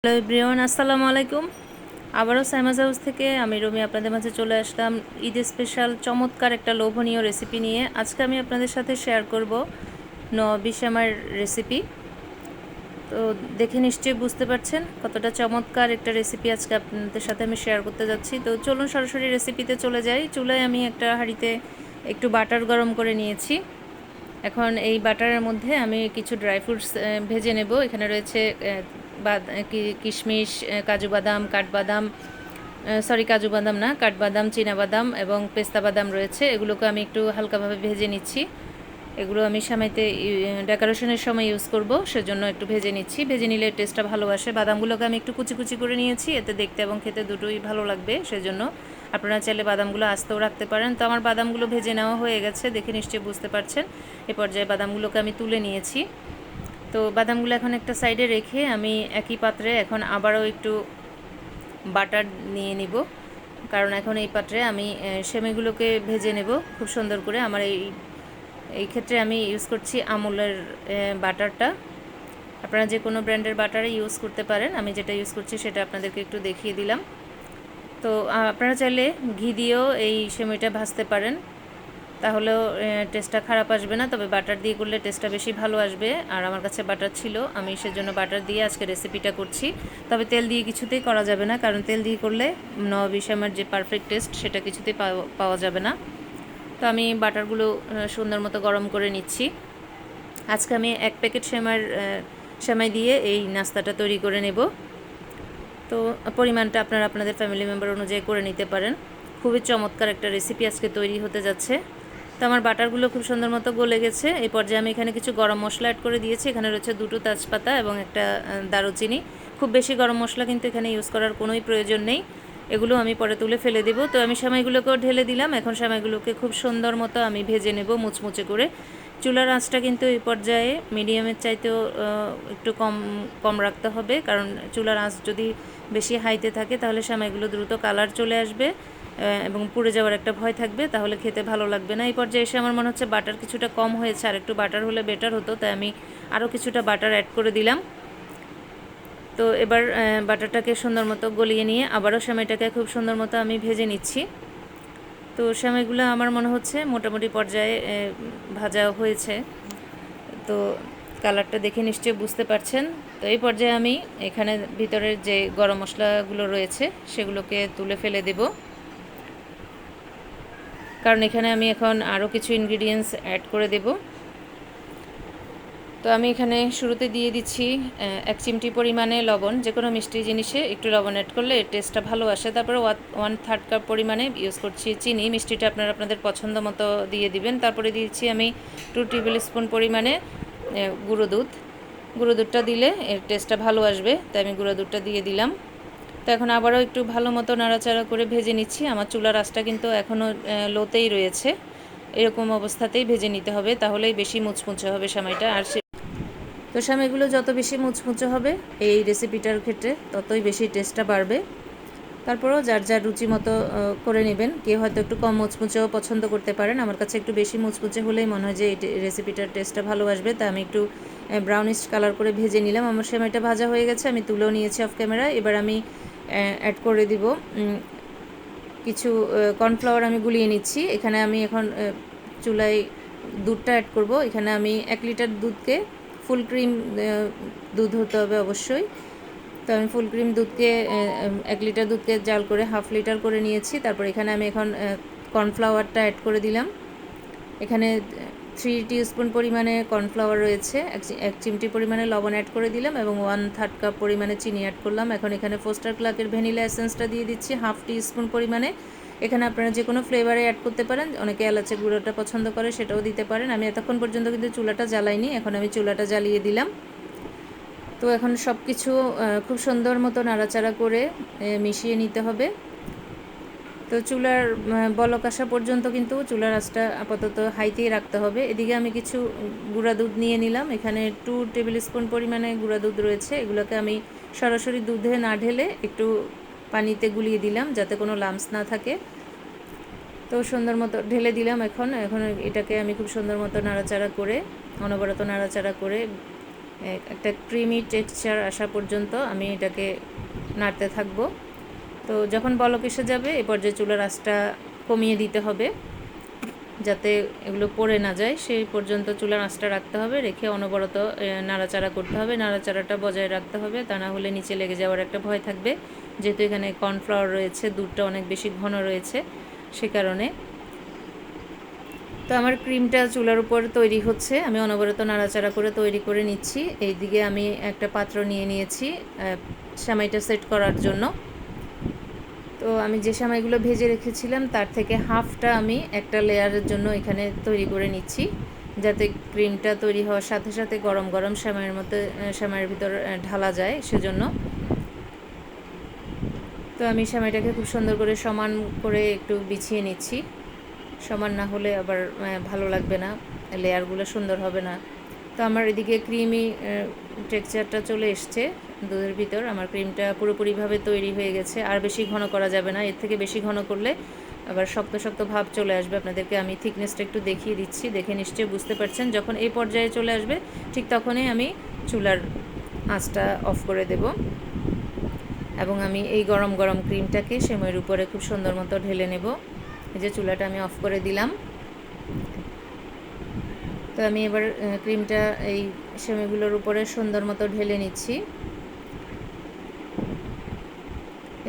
Hello everyone, আসসালামু আলাইকুম। আবারও সাইমাজ হাউস থেকে আমি রুমি আপনাদের মাঝে চলে আসলাম ঈদ স্পেশাল চমৎকার একটা লোভনীয় রেসিপি নিয়ে। আজকে আমি আপনাদের সাথে শেয়ার করব নবী শ্যামার রেসিপি। তো দেখে নিশ্চয়ই বুঝতে পারছেন কতটা চমৎকার একটা রেসিপি আজকে আপনাদের সাথে আমি শেয়ার করতে যাচ্ছি। তো চলুন সরাসরি রেসিপিতে চলে যাই। চুলায় আমি একটা হাঁড়িতে একটু বাটার গরম করে নিয়েছি। এখন এই বাটারের মধ্যে আমি কিছু ড্রাই ফ্রুটস ভেজে নেব। এখানে রয়েছে কিশমিশ, কাজু বাদাম, কাঠবাদাম, কাজু বাদাম না, কাঠবাদাম, চীনাবাদাম এবং পেস্তা বাদাম রয়েছে। এগুলোকে আমি একটু হালকাভাবে ভেজে নিচ্ছি। এগুলো আমি সামাইতে ডেকোরেশনের সময় ইউজ করব, সেজন্য একটু ভেজে নিচ্ছি। ভেজে নিলে টেস্টটা ভালো আসে। বাদামগুলোকে আমি একটু কুচি কুচি করে নিয়েছি, এতে দেখতে এবং খেতে দুটোই ভালো লাগবে, সেজন্য আপনারা চাইলে বাদামগুলো আস্তেও রাখতে পারেন। তো আমার বাদামগুলো ভেজে নেওয়া হয়ে গেছে, দেখে নিশ্চয়ই বুঝতে পারছেন। এ পর্যায়ে বাদামগুলোকে আমি তুলে নিয়েছি। তো বাদামগুলো এখন একটা সাইডে রেখে আমি একই পাত্রে এখন আবারও একটু বাটার নিয়ে নিব, কারণ এখন এই পাত্রে আমি সেমাইগুলোকে ভেজে নেব খুব সুন্দর করে। আমার এই ক্ষেত্রে আমি ইউজ করছি আমুলের বাটারটা। আপনারা যে কোনো ব্র্যান্ডের বাটারে ইউজ করতে পারেন, আমি যেটা ইউজ করছি সেটা আপনাদেরকে একটু দেখিয়ে দিলাম। তো আপনারা চাইলে ঘি দিয়েও এই সেমাইটা ভাজতে পারেন, তাহলেও টেস্টটা খারাপ আসবে না। তবে বাটার দিয়ে করলে টেস্টটা বেশি ভালো আসবে, আর আমার কাছে বাটার ছিল, আমি সেজন্য বাটার দিয়ে আজকে রেসিপিটা করছি। তবে তেল দিয়ে কিছুতেই করা যাবে না, কারণ তেল দিয়ে করলে নবী শ্যামার যে পারফেক্ট টেস্ট সেটা কিছুতেই পাওয়া যাবে না। তো আমি বাটারগুলো সুন্দর মতো গরম করে নিচ্ছি। আজকে আমি 1 প্যাকেট সেমাই দিয়ে এই নাস্তাটা তৈরি করে নেব। তো পরিমাণটা আপনারা আপনাদের ফ্যামিলি মেম্বার অনুযায়ী করে নিতে পারেন। খুবই চমৎকার একটা রেসিপি আজকে তৈরি হতে যাচ্ছে। তো আমার বাটারগুলো খুব সুন্দর মতো গলে গেছে। এই পর্যায়ে আমি এখানে কিছু গরম মশলা অ্যাড করে দিয়েছি। এখানে রয়েছে 2টো তেজপাতা এবং একটা দারুচিনি। খুব বেশি গরম মশলা কিন্তু এখানে ইউজ করার কোনোই প্রয়োজন নেই। এগুলো আমি পরে তুলে ফেলে দেব। তো আমি সেমাইগুলোকেও ঢেলে দিলাম। এখন সেমাইগুলোকে খুব সুন্দর মতো আমি ভেজে নেব মুচমুচে করে। চুলার আঁচটা কিন্তু এই পর্যায়ে মিডিয়ামের চাইতেও একটু কম কম রাখতে হবে, কারণ চুলার আঁচ যদি বেশি হাইতে থাকে তাহলে সেমাইগুলো দ্রুত কালার চলে আসবে এবং পুড়ে যাওয়ার একটা ভয় থাকবে, তাহলে খেতে ভালো লাগবে না। এই পর্যায়ে এসে আমার মনে হচ্ছে বাটার কিছুটা কম হয়েছে, আর একটু বাটার হলে বেটার হতো, তাই আমি আরও কিছুটা বাটার অ্যাড করে দিলাম। তো এবার বাটারটাকে সুন্দর মতো গলিয়ে নিয়ে আবারও সেমাইটাকে খুব সুন্দর মতো আমি ভেজে নিচ্ছি। তো সেমাইগুলো আমার মনে হচ্ছে মোটামুটি পর্যায়ে ভাজা হয়েছে। তো কালারটা দেখে নিশ্চয়ই বুঝতে পারছেন। তো এই পর্যায়ে আমি এখানে ভিতরের যে গরম মশলাগুলো রয়েছে সেগুলোকে তুলে ফেলে দেব, কারণ এখানে আমি এখন আরও কিছু ইনগ্রিডিয়েন্টস অ্যাড করে দেব। তো আমি এখানে শুরুতে দিয়ে দিচ্ছি 1 চিমটি পরিমাণে লবণ। যে কোনো মিষ্টি জিনিসে একটু লবণ অ্যাড করলে এর টেস্টটা ভালো আসে। তারপরে 1/3 কাপ পরিমাণে ইউজ করছি চিনি। মিষ্টিটা আপনারা আপনাদের পছন্দ মতো দিয়ে দিবেন। তারপরে দিয়েছি আমি 2 টেবিল স্পুন পরিমাণে গুঁড়ো দুধ। গুঁড়ো দুধটা দিলে এর টেস্টটা ভালো আসবে, তাই আমি গুঁড়ো দুধটা দিয়ে দিলাম। তো এখন আবারও একটু ভালো মতো নাড়াচাড়া করে ভেজে নিচ্ছি। আমার চুলার আঁচটা কিন্তু এখনও লোতেই রয়েছে। এরকম অবস্থাতেই ভেজে নিতে হবে, তাহলেই বেশি মুচমুচে হবে সেমাইটা। আর তো সেমাইগুলো যত বেশি মুচমুচে হবে এই রেসিপিটার ক্ষেত্রে ততই বেশি টেস্টটা বাড়বে। তারপরেও যার যার রুচি মতো করে নেবেন। কেউ হয়তো একটু কম মুচমুচেও পছন্দ করতে পারেন। আমার কাছে একটু বেশি মুচমুচে হলেই মনে হয় যে এই রেসিপিটার টেস্টটা ভালো আসবে, তাই আমি একটু ব্রাউনিশ কালার করে ভেজে নিলাম। আমার সেমাইটা ভাজা হয়ে গেছে, আমি তুলেও নিয়েছি অফ ক্যামেরা। এবার আমি অ্যাড করে দিব কিছু কর্নফ্লাওয়ার আমি গুলিয়ে নিচ্ছি। এখানে আমি এখন চুলায় দুধটা অ্যাড করব। এখানে আমি 1 লিটার দুধকে ফুল ক্রিম দুধ হতে হবে অবশ্যই। তো আমি ফুল ক্রিম দুধকে 1 লিটার দুধকে জাল করে 1/2 লিটার করে নিয়েছি। তারপর এখানে আমি এখন কর্নফ্লাওয়ারটা অ্যাড করে দিলাম। এখানে 3 টিস্পুন পরিমাণে কর্নফ্লাওয়ার রয়েছে। 1 চিমটি পরিমাণে লবণ অ্যাড করে দিলাম এবং 1/3 কাপ পরিমাণে চিনি অ্যাড করলাম। এখন এখানে ফোস্টার ক্লার্কের ভ্যানিলা এসেন্সটা দিয়ে দিচ্ছি 1/2 টিস্পুন পরিমাণে। এখানে আপনারা যে কোনো ফ্লেভারে অ্যাড করতে পারেন। অনেকে এলাচের গুঁড়োটা পছন্দ করে, সেটাও দিতে পারেন। আমি এতক্ষণ পর্যন্ত কিন্তু চুলাটা জ্বালাইনি, এখন আমি চুলাটা জ্বালিয়ে দিলাম। তো এখন সব কিছু খুব সুন্দর মতো নাড়াচাড়া করে মিশিয়ে নিতে হবে। তো চুলার বলক আসা পর্যন্ত কিন্তু চুলার আঁচটা আপাতত হাইতেই রাখতে হবে। এদিকে আমি কিছু গুঁড়া দুধ নিয়ে নিলাম। এখানে 2 টেবিল স্পুন পরিমাণে গুঁড়া দুধ রয়েছে। এগুলোকে আমি সরাসরি দুধে না ঢেলে একটু পানিতে গুলিয়ে দিলাম, যাতে কোনো লাম্পস না থাকে। তো সুন্দর মতো ঢেলে দিলাম। এখন এটাকে আমি খুব সুন্দর মতো নাড়াচাড়া করে, অনবরত নাড়াচাড়া করে একটা ক্রিমি টেক্সচার আসা পর্যন্ত আমি এটাকে নাড়তে থাকবো। তো যখন বলক এসে যাবে এ পর্যায়ে চুলার আঁচটা কমিয়ে দিতে হবে, যাতে এগুলো পড়ে না যায় সেই পর্যন্ত চুলার আঁচটা রাখতে হবে। রেখে অনবরত নাড়াচাড়া করতে হবে, নাড়াচাড়াটা বজায় রাখতে হবে, তা না হলে নিচে লেগে যাওয়ার একটা ভয় থাকবে। যেহেতু এখানে কর্নফ্লাওয়ার রয়েছে, দুধটা অনেক বেশি ঘন রয়েছে, সে কারণে। তো আমার ক্রিমটা চুলার উপর তৈরি হচ্ছে, আমি অনবরত নাড়াচাড়া করে তৈরি করে নিচ্ছি। এইদিকে আমি একটা পাত্র নিয়ে নিয়েছি সেমাইটা সেট করার জন্য। তো আমি যে সেমাইগুলো ভেজে রেখেছিলাম তার থেকে হাফটা আমি একটা লেয়ারের জন্য এখানে তৈরি করে নিচ্ছি, যাতে ক্রিমটা তৈরি হওয়ার সাথে সাথে গরম গরম সেমাইয়ের মধ্যে সেমাইয়ের ভিতর ঢালা যায় সেজন্য। তো আমি সেমাইটাকে খুব সুন্দর করে সমান করে একটু বিছিয়ে নিচ্ছি, সমান না হলে আবার ভালো লাগবে না, লেয়ারগুলো সুন্দর হবে না। তো আমার এদিকে ক্রিমি টেক্সচারটা চলে এসছে দুধের ভিতর, আমার ক্রিমটা পুরোপুরিভাবে তৈরি হয়ে গেছে। আর বেশি ঘন করা যাবে না, এর থেকে বেশি ঘন করলে আবার শক্ত শক্ত ভাব চলে আসবে। আপনাদেরকে আমি থিকনেসটা একটু দেখিয়ে দিচ্ছি, দেখে নিশ্চয়ই বুঝতে পারছেন। যখন এই পর্যায়ে চলে আসবে ঠিক তখনই আমি চুলার আঁচটা অফ করে দেব, এবং আমি এই গরম গরম ক্রিমটাকে সেমাইয়ের উপরে খুব সুন্দর মতো ঢেলে নেব। এই যে চুলাটা আমি অফ করে দিলাম। তো আমি এবার ক্রিমটা এই সেমাইগুলোর উপরে সুন্দর মতো ঢেলে নিচ্ছি।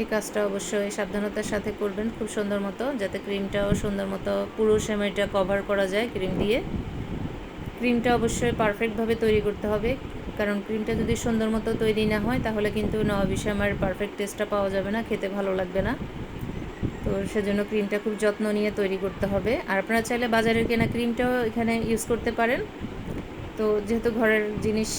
এই কাজটা অবশ্যই সাবধানতার সাথে করবেন খুব সুন্দর মতো, যাতে ক্রিমটাও সুন্দর মতো পুরো সেমাইটা কভার করা যায় ক্রিম দিয়ে। ক্রিমটা অবশ্যই পারফেক্টভাবে তৈরি করতে হবে, কারণ ক্রিমটা যদি সুন্দর মতো তৈরি না হয় তাহলে কিন্তু নবাবী সেমাইয়ের পারফেক্ট টেস্টটা পাওয়া যাবে না, খেতে ভালো লাগবে না। তো সেজন্য ক্রিমটা খুব যত্ন নিয়ে তৈরি করতে হবে। আর আপনারা চাইলে বাজারের কেনা ক্রিমটাও এখানে ইউজ করতে পারেন। তো যেহেতু ঘরের জিনিস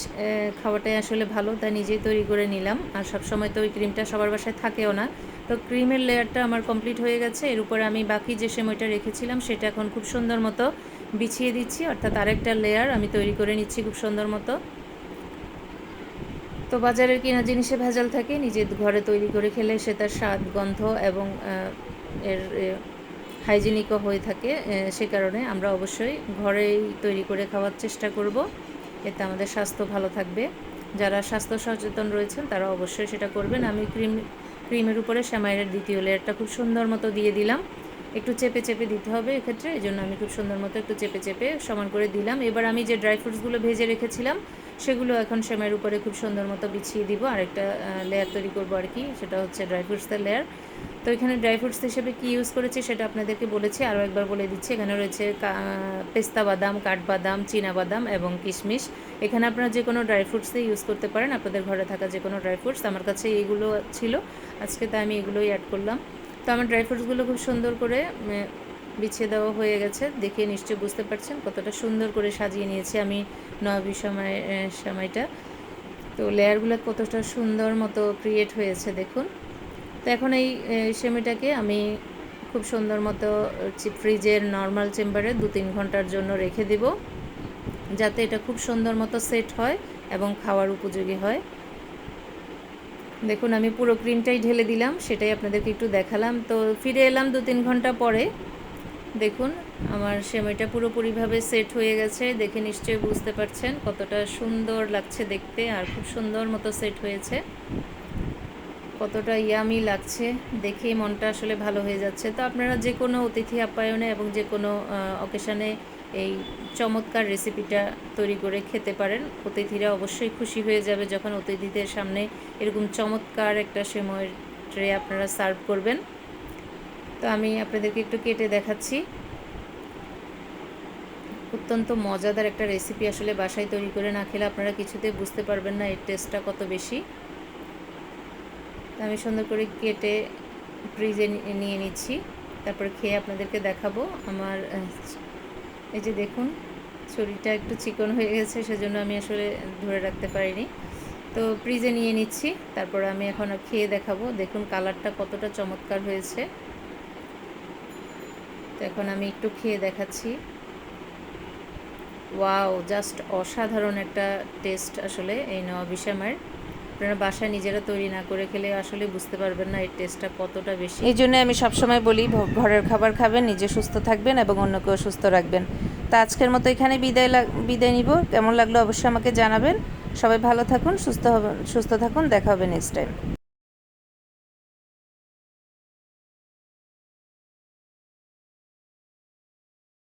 খাওয়াটাই আসলে ভালো, তাই নিজেই তৈরি করে নিলাম। আর সব সময় তো ওই ক্রিমটা সবার বাসায় থাকেও না। তো ক্রিমের লেয়ারটা আমার কমপ্লিট হয়ে গেছে। এর উপরে আমি বাকি যে সেমাইটা রেখেছিলাম সেটা এখন খুব সুন্দর মতো বিছিয়ে দিচ্ছি, অর্থাৎ আরেকটা লেয়ার আমি তৈরি করে নিচ্ছি খুব সুন্দর মতো। তো বাজারের কেনা জিনিসে ভেজাল থাকে, নিজের ঘরে তৈরি করে খেলে সে তার স্বাদ, গন্ধ এবং এর হাইজিনিকও হয়ে থাকে। সে কারণে আমরা অবশ্যই ঘরেই তৈরি করে খাওয়ার চেষ্টা করব, এতে আমাদের স্বাস্থ্য ভালো থাকবে। যারা স্বাস্থ্য সচেতন রয়েছেন তারা অবশ্যই সেটা করবেন। আমি ক্রিমের উপরে সেমাইয়ের দ্বিতীয় লেয়ারটা খুব সুন্দর মতো দিয়ে দিলাম। একটু চেপে চেপে দিতে হবে এক্ষেত্রে, এই জন্য আমি খুব সুন্দর মতো একটু চেপে চেপে সমান করে দিলাম। এবার আমি যে ড্রাই ফ্রুটসগুলো ভেজে রেখেছিলাম সেগুলো এখন সেমাইয়ের উপরে খুব সুন্দর মতো বিছিয়ে দিব। আরেকটা লেয়ার তৈরি করবো আর কি, সেটা হচ্ছে ড্রাই ফ্রুটসের লেয়ার। তো এখানে ড্রাই ফ্রুটস হিসেবে কী ইউজ করেছি সেটা আপনাদেরকে বলেছি, আরও একবার বলে দিচ্ছি। এখানে রয়েছে পেস্তা বাদাম, কাঠবাদাম, চীনাবাদাম এবং কিশমিশ। এখানে আপনারা যে কোনো ড্রাই ফ্রুটসই ইউজ করতে পারেন, আপনাদের ঘরে থাকা যে কোনো ড্রাই ফ্রুটস। আমার কাছে এইগুলো ছিল আজকে, তাই আমি এগুলোই অ্যাড করলাম। তো আমার ড্রাই ফ্রুটসগুলো খুব সুন্দর করে বিছিয়ে দেওয়া হয়ে গেছে, দেখে নিশ্চয়ই বুঝতে পারছেন কতটা সুন্দর করে সাজিয়ে নিয়েছি আমি নবাবী সেমাইটা। তো লেয়ারগুলো কতটা সুন্দর মতো ক্রিয়েট হয়েছে দেখুন। তো এখন এই সেমাইটাকে আমি খুব সুন্দর মতো ফ্রিজের নর্মাল চেম্বারে 2-3 ঘন্টার জন্য রেখে দেব, যাতে এটা খুব সুন্দর মতো সেট হয় এবং খাওয়ার উপযোগী হয়। দেখুন আমি পুরো ক্রিমটাই ঢেলে দিলাম, সেটাই আপনাদেরকে একটু দেখালাম। তো ফিরে এলাম 2-3 ঘন্টা পরে। দেখুন আমার সেমাইটা পুরোপুরিভাবে সেট হয়ে গেছে, দেখে নিশ্চয়ই বুঝতে পারছেন কতটা সুন্দর লাগছে দেখতে, আর খুব সুন্দর মতো সেট হয়েছে, কতটা ইয়ামি লাগছে, দেখেই মনটা আসলে ভালো হয়ে যাচ্ছে। তো আপনারা যে কোনো অতিথি আপ্যায়নে এবং যে কোনো অকেশানে এই চমৎকার রেসিপিটা তৈরি করে খেতে পারেন। অতিথিরা অবশ্যই খুশি হয়ে যাবে যখন অতিথিদের সামনে এরকম চমৎকার একটা সেমাইয়ের ট্রে আপনারা সার্ভ করবেন। তো আমি আপনাদেরকে একটু কেটে দেখাচ্ছি। অত্যন্ত মজাদার একটা রেসিপি, আসলে বাসায় তৈরি করে না খেলে আপনারা কিছুতে বুঝতে পারবেন না এর টেস্টটা কত বেশি। আমি সুন্দর করে কেটে ফ্রিজে নিয়ে নিচ্ছি, তারপর খেয়ে আপনাদেরকে দেখাবো। আমার এই যে দেখুন ছুরিটা একটু চিকন হয়ে গেছে, সেজন্য আমি আসলে ধরে রাখতে পারিনি। তো ফ্রিজে নিয়ে নিচ্ছি, তারপর আমি এখন খেয়ে দেখাবো। দেখুন কালারটা কতটা চমৎকার হয়েছে। তো এখন আমি একটু খেয়ে দেখাচ্ছি। ওয়াও, জাস্ট অসাধারণ একটা টেস্ট আসলে এই নবাবী সেমাইয়ের। আপনারা বাসায় নিজেরা তৈরি না করে খেলে আসলে বুঝতে পারবেন না এর টেস্টটা কতটা বেশি। এই জন্য আমি সবসময় বলি ঘরের খাবার খাবেন, নিজে সুস্থ থাকবেন এবং অন্যকেও সুস্থ রাখবেন। তা আজকের মতো এখানে বিদায় নিব। কেমন লাগলো অবশ্যই আমাকে জানাবেন। সবাই ভালো থাকুন, সুস্থ থাকুন, দেখা হবে নেক্সট টাইম।